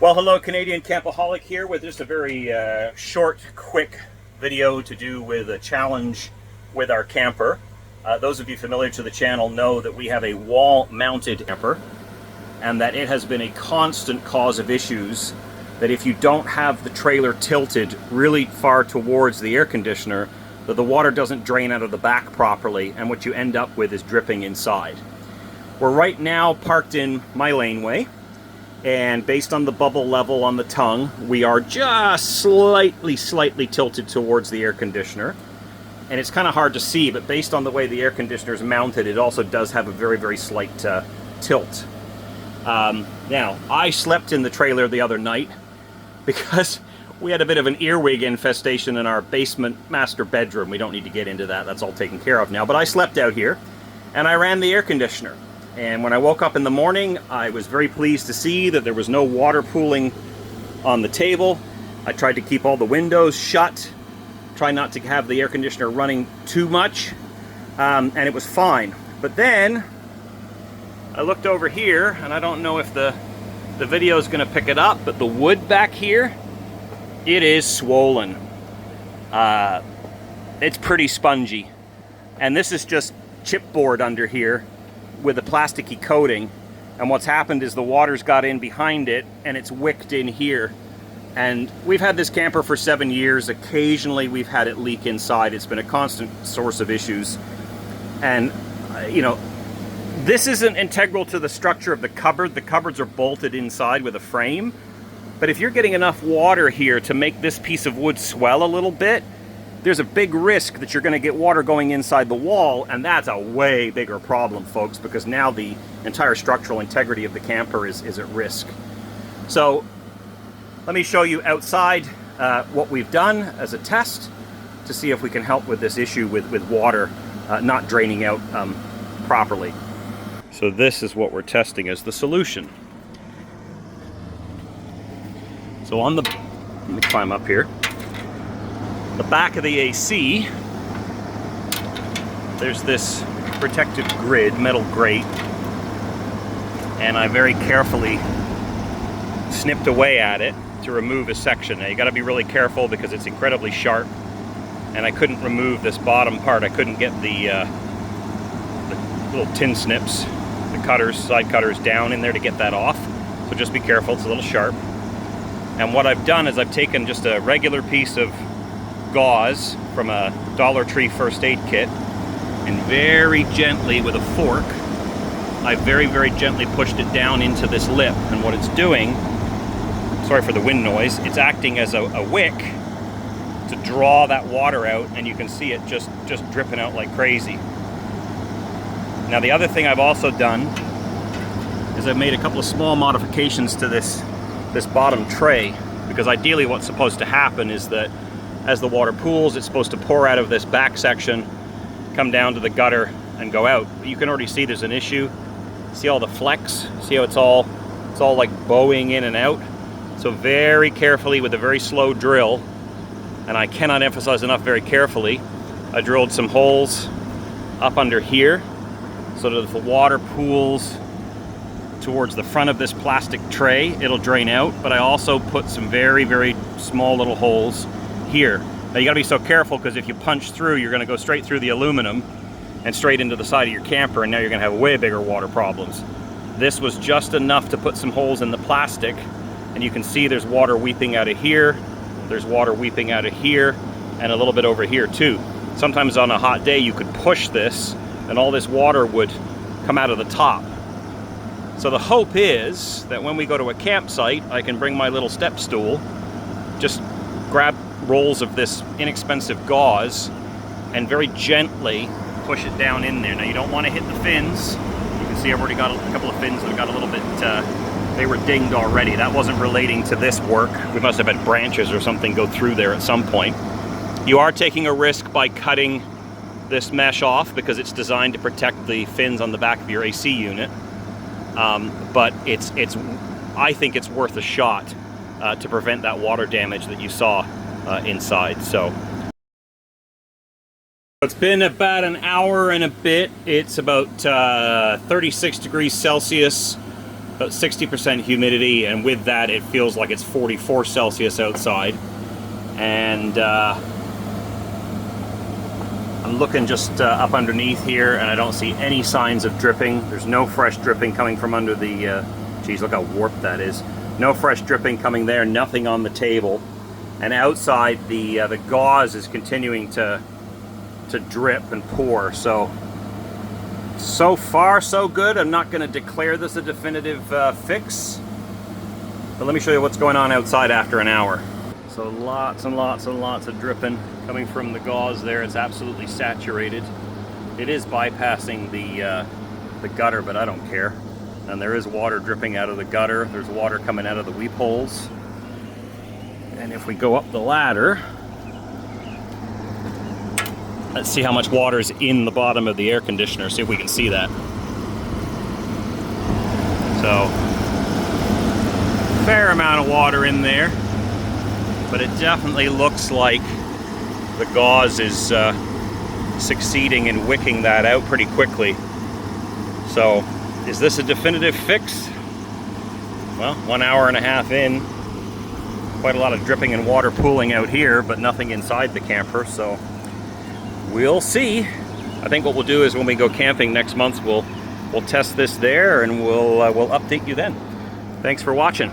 Well, hello, Canadian Campaholic here with just a very short, quick video to do with a challenge with our camper. Those of you familiar to the channel know that we have a wall-mounted camper and that it has been a constant cause of issues, that if you don't have the trailer tilted really far towards the air conditioner, that the water doesn't drain out of the back properly, and what you end up with is dripping inside. We're right now parked in my laneway, and based on the bubble level on the tongue, we are just slightly tilted towards the air conditioner. And it's kind of hard to see, but based on the way the air conditioner is mounted, it also does have a very slight tilt. Now, I slept in the trailer the other night because we had a bit of an earwig infestation in our basement master bedroom. We don't need to get into that, that's all taken care of now. But I slept out here, and I ran the air conditioner. And when I woke up in the morning, I was very pleased to see that there was no water pooling on the table. I tried to keep all the windows shut, try not to have the air conditioner running too much, and it was fine. But then I looked over here, and I don't know if the video is going to pick it up, but the wood back here, it is swollen. It's pretty spongy. And this is just chipboard under here with a plasticky coating, and what's happened is the water's got in behind it and it's wicked in here. And we've had this camper for 7 years. Occasionally we've had it leak inside. It's been a constant source of issues. And you know, this isn't integral to the structure of the cupboard. The cupboards are bolted inside with a frame, but if you're getting enough water here to make this piece of wood swell a little bit, there's a big risk that you're going to get water going inside the wall, and that's a way bigger problem, folks, because now the entire structural integrity of the camper is at risk. So let me show you outside what we've done as a test to see if we can help with this issue with water not draining out properly. So this is what we're testing as the solution. So on the, let me climb up here. The back of the AC, there's this protective grid, metal grate, and I very carefully snipped away at it to remove a section. Now you got to be really careful because it's incredibly sharp, and I couldn't remove this bottom part. I couldn't get the little tin snips, the cutters, side cutters down in there to get that off. So just be careful, it's a little sharp. And what I've done is I've taken just a regular piece of gauze from a Dollar Tree first aid kit, and very gently with a fork I very gently pushed it down into this lip. And what it's doing, sorry for the wind noise, it's acting as a wick to draw that water out, and you can see it just dripping out like crazy. Now the other thing I've also done is I've made a couple of small modifications to this bottom tray, because ideally what's supposed to happen is that as the water pools, it's supposed to pour out of this back section, come down to the gutter, and go out. But you can already see there's an issue. See all the flecks? See how it's all like bowing in and out? So very carefully with a very slow drill, and I cannot emphasize enough very carefully, I drilled some holes up under here so that if the water pools towards the front of this plastic tray, it'll drain out. But I also put some very small little holes here. Now you gotta be so careful, because if you punch through, you're gonna go straight through the aluminum and straight into the side of your camper, and now you're gonna have way bigger water problems. This was just enough to put some holes in the plastic, and you can see there's water weeping out of here, there's water weeping out of here, and a little bit over here too. Sometimes on a hot day you could push this and all this water would come out of the top. So the hope is that when we go to a campsite, I can bring my little step stool, just grab rolls of this inexpensive gauze and very gently push it down in there. Now you don't want to hit the fins. You can see I've already got a couple of fins that have got a little bit, they were dinged already. That wasn't relating to this work. We must have had branches or something go through there at some point. You are taking a risk by cutting this mesh off because it's designed to protect the fins on the back of your AC unit. But I think it's worth a shot to prevent that water damage that you saw inside. So it's been about an hour and a bit. It's about 36 degrees Celsius about 60% humidity, and with that it feels like it's 44 Celsius outside. And I'm looking just up underneath here, and I don't see any signs of dripping. There's no fresh dripping coming from under the, geez, look how warped that is. No fresh dripping coming there, nothing on the table. And outside, the gauze is continuing to drip and pour. So far so good. I'm not going to declare this a definitive fix. But let me show you what's going on outside after an hour. So lots and lots and lots of dripping coming from the gauze there. It's absolutely saturated. It is bypassing the gutter, but I don't care. And there is water dripping out of the gutter. There's water coming out of the weep holes. And if we go up the ladder, let's see how much water is in the bottom of the air conditioner. See if we can see that. So, fair amount of water in there. But it definitely looks like the gauze is succeeding in wicking that out pretty quickly. So, is this a definitive fix? Well, 1 hour and a half in, quite a lot of dripping and water pooling out here, but nothing inside the camper, so we'll see. I think what we'll do is when we go camping next month, we'll test this there, and we'll update you then. Thanks for watching.